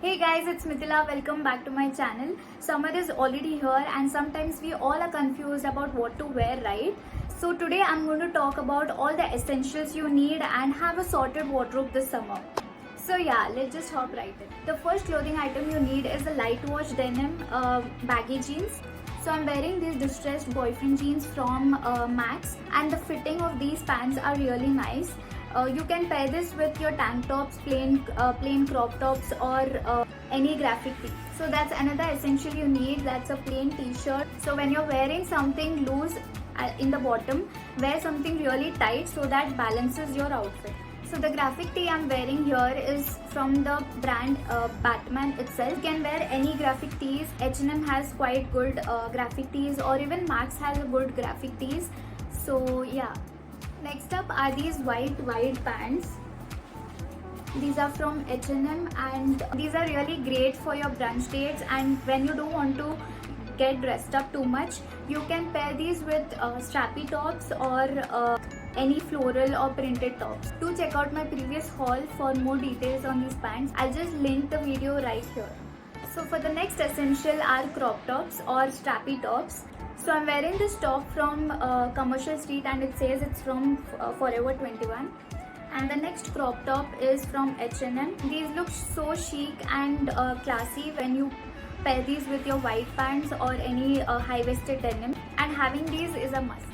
Hey guys, it's Mithila. Welcome back to my channel. Summer is already here and sometimes we all are confused about what to wear, right? So today I'm going to talk about all the essentials you need and have a sorted wardrobe this summer. So yeah, let's just hop right in. The first clothing item you need is a light wash denim baggy jeans. So I'm wearing these distressed boyfriend jeans from Max, and the fitting of these pants are really nice. You can pair this with your tank tops, plain crop tops, or any graphic tee. So that's another essential you need. That's a plain t-shirt. So when you're wearing something loose in the bottom, wear something really tight so that balances your outfit. So the graphic tee I'm wearing here is from the brand Batman itself. You can wear any graphic tees. H&M has quite good graphic tees, or even Max has a good graphic tees. So yeah. Next up are these white wide pants. These are from H&M and these are really great for your brunch dates, and when you don't want to get dressed up too much, you can pair these with strappy tops or any floral or printed tops. Do check out my previous haul for more details on these pants. I'll just link the video right here. So for the next essential are crop tops or strappy tops. So I'm wearing this top from Commercial Street and it says it's from Forever 21. And the next crop top is from H&M. These look so chic and classy when you pair these with your white pants or any high-waisted denim, and having these is a must.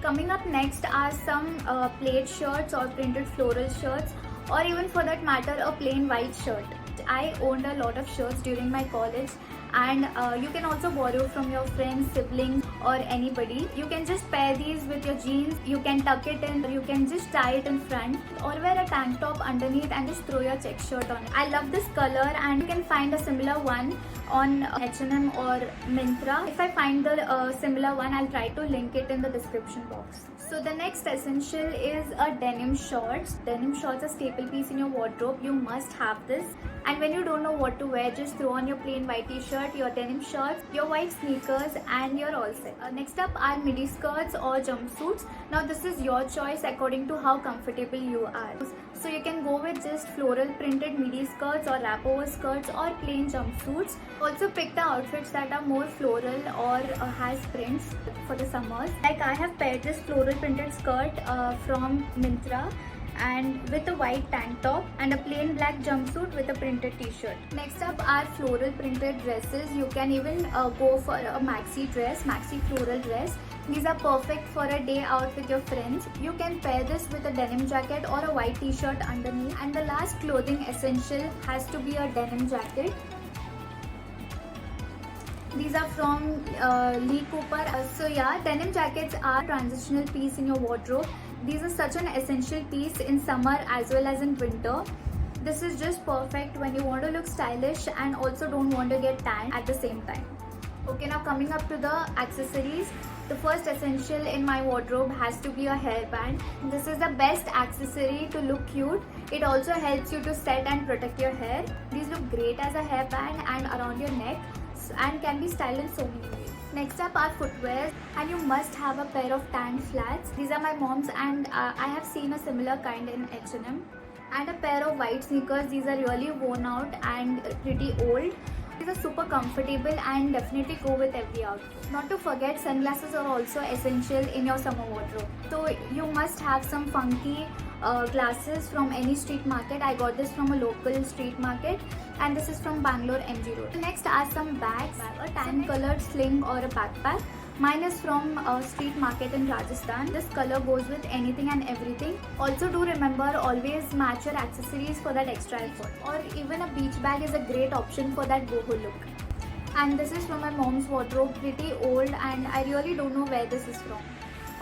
Coming up next are some plaid shirts or printed floral shirts, or even for that matter a plain white shirt. I owned a lot of shirts during my college, and you can also borrow from your friends, siblings, or anybody. You can just pair these with your jeans. You can tuck it in, or you can just tie it in front, or wear a tank top underneath and just throw your check shirt on it. I love this color, and you can find a similar one on H&M or Myntra. If I find the similar one, I'll try to link it in the description box. So the next essential is a denim shorts. Denim shorts are a staple piece in your wardrobe. You must have this. And when you don't know what to wear, just throw on your plain white t-shirt, your denim shorts, your white sneakers, and you're all set. Next up are midi skirts or jumpsuits. Now this is your choice according to how comfortable you are. So you can go with just floral printed midi skirts or wrap over skirts or plain jumpsuits. Also pick the outfits that are more floral or has prints for the summers. Like I have paired this floral printed skirt from Myntra and with a white tank top and a plain black jumpsuit with a printed t-shirt. Next up are floral printed dresses. You can even go for a maxi floral dress. These are perfect for a day out with your friends. You can pair this with a denim jacket or a white t-shirt underneath. And the last clothing essential has to be a denim jacket. These are from Lee Cooper. So yeah, denim jackets are a transitional piece in your wardrobe. These are such an essential piece in summer as well as in winter. This is just perfect when you want to look stylish and also don't want to get tan at the same time. Okay, now coming up to the accessories. The first essential in my wardrobe has to be a hairband. This is the best accessory to look cute. It also helps you to set and protect your hair. These look great as a hairband and around your neck and can be styled in so many ways. Next up are footwear, and you must have a pair of tan flats. These are my mom's, and I have seen a similar kind in H&M. And a pair of white sneakers. These are really worn out and pretty old. These are super comfortable and definitely go with every outfit. Not to forget, sunglasses are also essential in your summer wardrobe. So you must have some funky glasses from any street market. I got this from a local street market, and this is from Bangalore MG Road. Next are some bags, a tan colored sling or a backpack. Mine is from a street market in Rajasthan. This color goes with anything and everything. Also do remember, always match your accessories for that extra effort. Or even a beach bag is a great option for that boho look. And this is from my mom's wardrobe, pretty old, and I really don't know where this is from.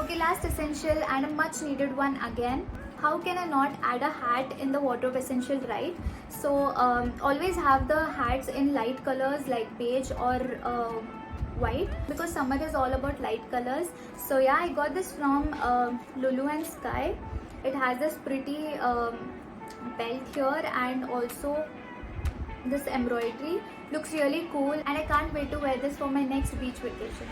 Okay, last essential and a much needed one again. How can I not add a hat in the wardrobe essential, right? So always have the hats in light colors like beige or white, because summer is all about light colors. So yeah, I got this from Lulu and Sky. It has this pretty belt here and also this embroidery. Looks really cool, and I can't wait to wear this for my next beach vacation.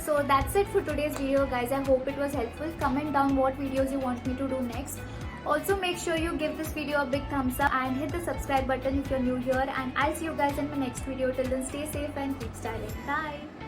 So that's it for today's video, guys. I hope it was helpful. Comment down what videos you want me to do next. Also make sure you give this video a big thumbs up and hit the subscribe button if you're new here, and I'll see you guys in my next video. Till then, stay safe and keep styling. Bye.